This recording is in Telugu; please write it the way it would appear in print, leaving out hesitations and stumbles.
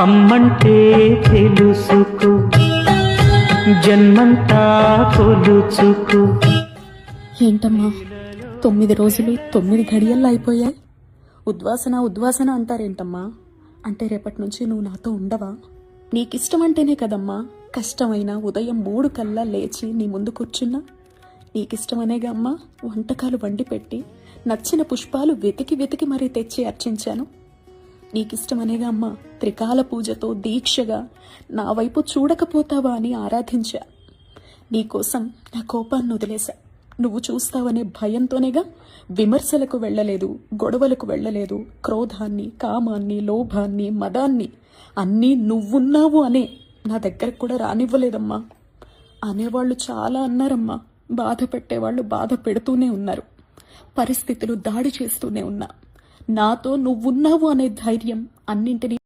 అమ్మంటే తెలుసుకో, జన్మంతా కొలుచుకో. ఏంటమ్మా 9 రోజులు 9 గడియల్లో అయిపోయాయి. ఉద్వాసన అంటారేంటమ్మా? అంటే రేపటి నుంచి నువ్వు నాతో ఉండవా? నీకిష్టమంటేనే కదమ్మా కష్టమైన ఉదయం 3 కల్లా లేచి నీ ముందు కూర్చున్నా. నీకిష్టమనేగా అమ్మా వంటకాలు వండి పెట్టి నచ్చిన పుష్పాలు వెతికి మరీ తెచ్చి అర్చించాను. నీకిష్టమనేగా అమ్మా త్రికాల పూజతో దీక్షగా నా వైపు చూడకపోతావా అని ఆరాధించా. నీకోసం నా కోపాన్ని వదిలేశా. నువ్వు చూస్తావనే భయంతోనేగా విమర్శలకు వెళ్ళలేదు, గొడవలకు వెళ్ళలేదు. క్రోధాన్ని, కామాన్ని, లోభాన్ని, మదాన్ని అన్నీ నువ్వున్నావు అనే నా దగ్గరకు కూడా రానివ్వలేదమ్మా. అనేవాళ్ళు చాలా అన్నారమ్మా. బాధ పెట్టేవాళ్ళు బాధ పెడుతూనే ఉన్నారు. పరిస్థితులు దాడి చేస్తూనే ఉన్నా. నాతో నువ్వున్నావు అనే ధైర్యం అన్నింటినీ